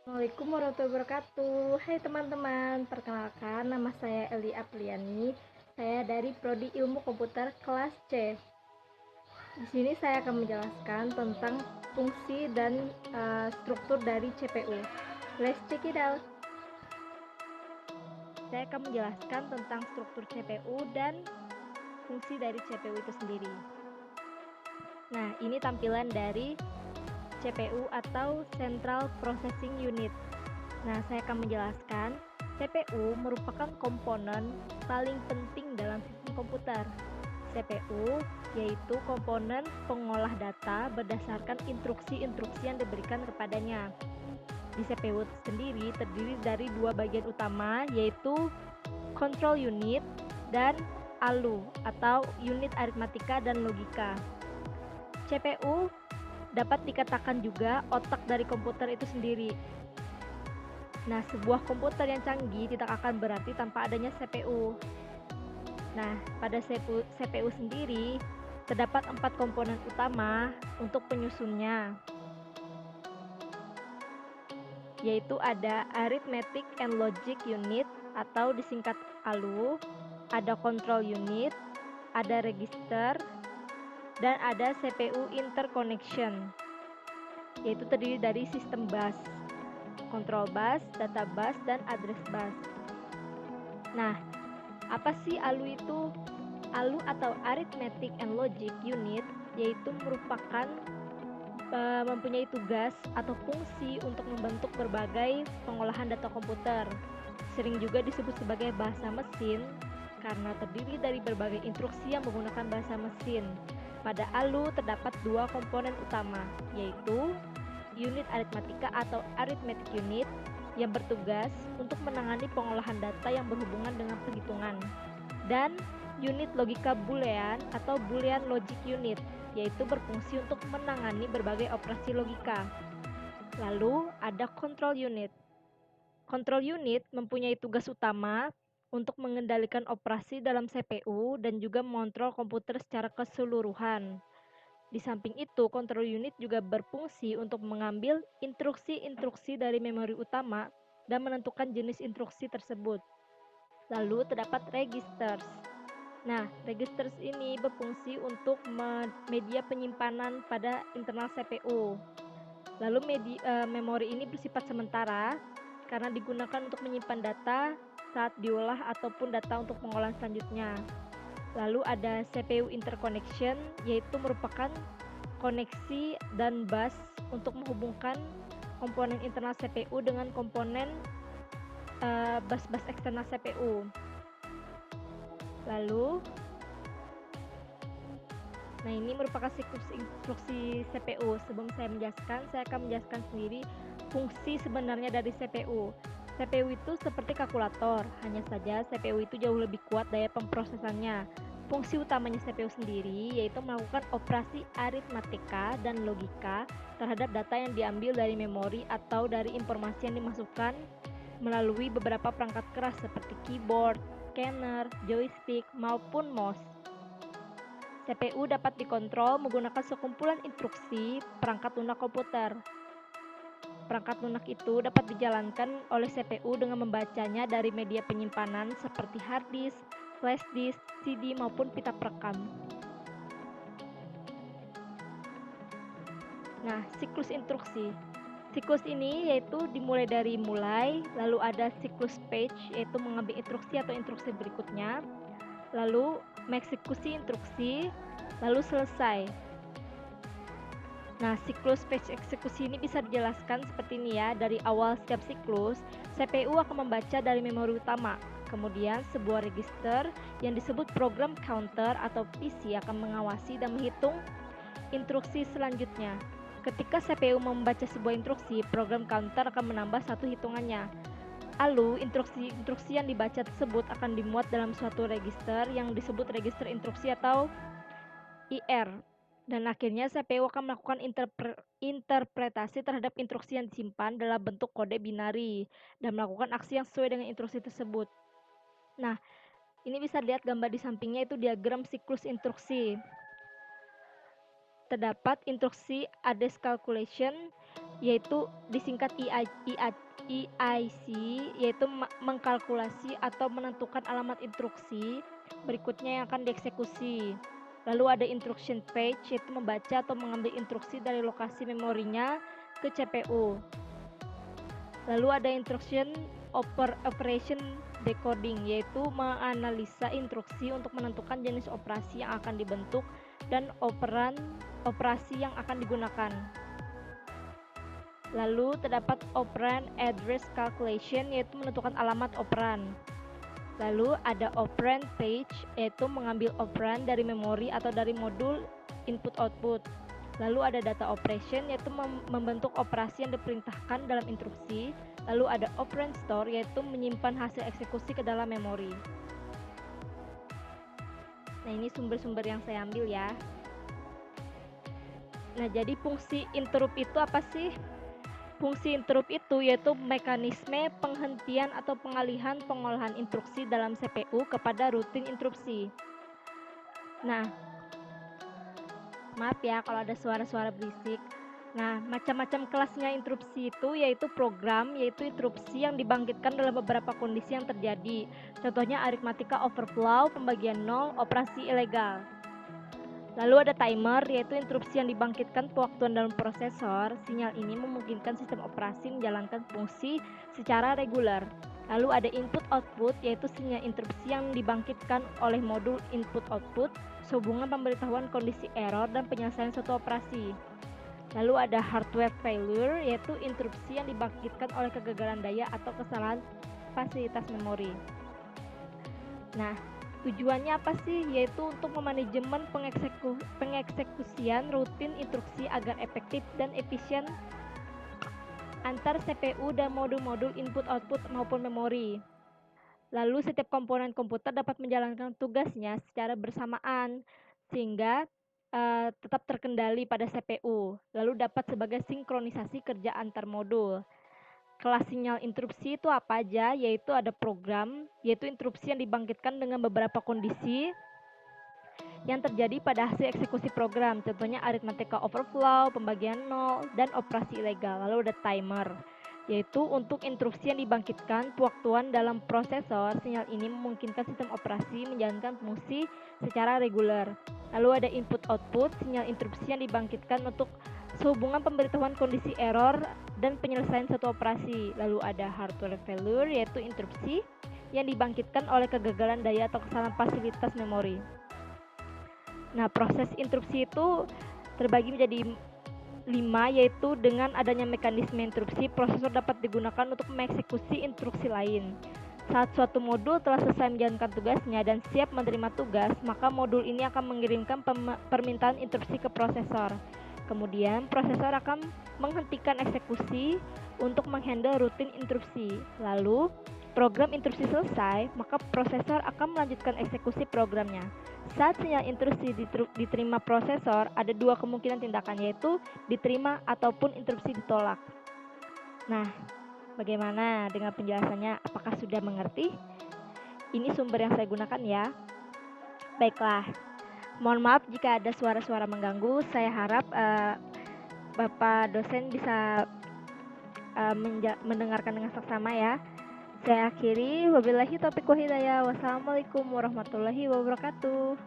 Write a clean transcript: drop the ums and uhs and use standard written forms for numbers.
Assalamualaikum warahmatullahi wabarakatuh. Hai teman-teman, perkenalkan nama saya Eli Apriani. Saya dari Prodi Ilmu Komputer kelas C. Di sini saya akan menjelaskan tentang fungsi dan struktur dari CPU. Let's check it out. Saya akan menjelaskan tentang struktur CPU dan fungsi dari CPU itu sendiri. Nah, ini tampilan dari CPU atau Central Processing Unit. Nah, saya akan menjelaskan, CPU merupakan komponen paling penting dalam sistem komputer. CPU yaitu komponen pengolah data berdasarkan instruksi-instruksi yang diberikan kepadanya. Di CPU sendiri terdiri dari dua bagian utama, yaitu control unit dan ALU atau unit aritmatika dan logika. CPU dapat dikatakan juga otak dari komputer itu sendiri. Nah, sebuah komputer yang canggih tidak akan berarti tanpa adanya CPU. Nah, pada CPU sendiri terdapat 4 komponen utama untuk penyusunnya, yaitu ada Arithmetic and Logic Unit atau disingkat ALU, ada Control Unit, ada Register, dan ada CPU Interconnection, yaitu terdiri dari sistem bus, control bus, data bus, dan address bus. Nah, apa sih ALU itu? ALU atau Arithmetic and Logic Unit yaitu merupakan mempunyai tugas atau fungsi untuk membentuk berbagai pengolahan data komputer. Sering juga disebut sebagai bahasa mesin karena terdiri dari berbagai instruksi yang menggunakan bahasa mesin. Pada ALU terdapat dua komponen utama, yaitu unit aritmatika atau arithmetic unit yang bertugas untuk menangani pengolahan data yang berhubungan dengan perhitungan, dan unit logika boolean atau boolean logic unit, yaitu berfungsi untuk menangani berbagai operasi logika. Lalu ada control unit. Control unit mempunyai tugas utama untuk mengendalikan operasi dalam CPU dan juga mengontrol komputer secara keseluruhan. Di samping itu, control unit juga berfungsi untuk mengambil instruksi-instruksi dari memori utama dan menentukan jenis instruksi tersebut. Lalu terdapat registers. Nah, registers ini berfungsi untuk media penyimpanan pada internal CPU. Lalu memori ini bersifat sementara karena digunakan untuk menyimpan data saat diolah ataupun data untuk pengolahan selanjutnya. Lalu ada CPU interconnection, yaitu merupakan koneksi dan bus untuk menghubungkan komponen internal CPU dengan komponen bus-bus eksternal CPU. Lalu, nah ini merupakan siklus instruksi CPU. Sebelum saya menjelaskan, saya akan menjelaskan sendiri fungsi sebenarnya dari CPU. CPU itu seperti kalkulator, hanya saja CPU itu jauh lebih kuat daya pemrosesannya. Fungsi utamanya CPU sendiri yaitu melakukan operasi aritmatika dan logika terhadap data yang diambil dari memori atau dari informasi yang dimasukkan melalui beberapa perangkat keras seperti keyboard, scanner, joystick, maupun mouse. CPU dapat dikontrol menggunakan sekumpulan instruksi perangkat lunak komputer. Perangkat lunak itu dapat dijalankan oleh CPU dengan membacanya dari media penyimpanan seperti hard disk, flash disk, CD, maupun pita perekam. Nah, siklus instruksi. Siklus ini yaitu dimulai dari mulai, lalu ada siklus page yaitu mengambil instruksi atau instruksi berikutnya, lalu mengeksekusi instruksi, lalu selesai. Nah, siklus page eksekusi ini bisa dijelaskan seperti ini ya. Dari awal setiap siklus, CPU akan membaca dari memori utama. Kemudian sebuah register yang disebut program counter atau PC akan mengawasi dan menghitung instruksi selanjutnya. Ketika CPU membaca sebuah instruksi, program counter akan menambah satu hitungannya. Lalu, instruksi-instruksi yang dibaca tersebut akan dimuat dalam suatu register yang disebut register instruksi atau IR. Dan akhirnya CPU akan melakukan interpretasi terhadap instruksi yang disimpan dalam bentuk kode binari dan melakukan aksi yang sesuai dengan instruksi tersebut. Nah, ini bisa dilihat gambar di sampingnya itu diagram siklus instruksi. terdapat instruksi address calculation, yaitu disingkat EIC, yaitu mengkalkulasi atau menentukan alamat instruksi berikutnya yang akan dieksekusi. Lalu ada instruction page, yaitu membaca atau mengambil instruksi dari lokasi memorinya ke CPU. Lalu ada instruction operation decoding, yaitu menganalisa instruksi untuk menentukan jenis operasi yang akan dibentuk dan operan operasi yang akan digunakan. Lalu terdapat operand address calculation, yaitu menentukan alamat operan. Lalu ada operand page, yaitu mengambil operand dari memori atau dari modul input-output. Lalu ada data operation, yaitu membentuk operasi yang diperintahkan dalam instruksi. Lalu ada operand store, yaitu menyimpan hasil eksekusi ke dalam memori. Nah, ini sumber-sumber yang saya ambil ya. Nah, jadi fungsi interrupt itu apa sih? Fungsi interrupt itu yaitu mekanisme penghentian atau pengalihan pengolahan instruksi dalam CPU kepada rutin instruksi. Nah, maaf ya kalau ada suara-suara berisik. Nah, macam-macam kelasnya interupsi itu yaitu program, yaitu interupsi yang dibangkitkan dalam beberapa kondisi yang terjadi. Contohnya aritmatika overflow, pembagian nol, operasi ilegal. Lalu ada timer, yaitu interupsi yang dibangkitkan pewaktuan dalam prosesor. Sinyal ini memungkinkan sistem operasi menjalankan fungsi secara reguler. Lalu ada input-output, yaitu sinyal interupsi yang dibangkitkan oleh modul input-output sehubungan pemberitahuan kondisi error dan penyelesaian suatu operasi. Lalu ada hardware failure, yaitu interupsi yang dibangkitkan oleh kegagalan daya atau kesalahan fasilitas memori. Nah, tujuannya apa sih? Yaitu untuk memanajemen pengeksekusian rutin instruksi agar efektif dan efisien antar CPU dan modul-modul input-output maupun memori. Lalu setiap komponen komputer dapat menjalankan tugasnya secara bersamaan sehingga tetap terkendali pada CPU. Lalu dapat sebagai sinkronisasi kerja antar modul. Kelas sinyal interupsi itu apa aja? Yaitu ada program, yaitu interupsi yang dibangkitkan dengan beberapa kondisi yang terjadi pada hasil eksekusi program. Contohnya aritmatika overflow, pembagian nol, dan operasi ilegal. Lalu ada timer, yaitu untuk interupsi yang dibangkitkan pewaktuan dalam prosesor. Sinyal ini memungkinkan sistem operasi menjalankan fungsi secara reguler. Lalu ada input-output, sinyal interupsi yang dibangkitkan untuk sehubungan pemberitahuan kondisi error dan penyelesaian suatu operasi. Lalu ada hardware failure, yaitu interupsi yang dibangkitkan oleh kegagalan daya atau kesalahan fasilitas memori. Nah, proses interupsi itu terbagi menjadi 5, yaitu dengan adanya mekanisme interupsi, prosesor dapat digunakan untuk mengeksekusi instruksi lain. Saat suatu modul telah selesai menjalankan tugasnya dan siap menerima tugas, maka modul ini akan mengirimkan permintaan interupsi ke prosesor. Kemudian, prosesor akan menghentikan eksekusi untuk menghandle rutin interupsi. Lalu, program interupsi selesai, maka prosesor akan melanjutkan eksekusi programnya. Saat sinyal interupsi diterima prosesor, ada 2 kemungkinan tindakan, yaitu diterima ataupun interupsi ditolak. Nah, bagaimana dengan penjelasannya? Apakah sudah mengerti? Ini sumber yang saya gunakan ya. Baiklah, mohon maaf jika ada suara-suara mengganggu. Saya harap Bapak dosen bisa mendengarkan dengan seksama ya. Saya akhiri, wabillahi taufiq wal hidayah. Wassalamualaikum warahmatullahi wabarakatuh.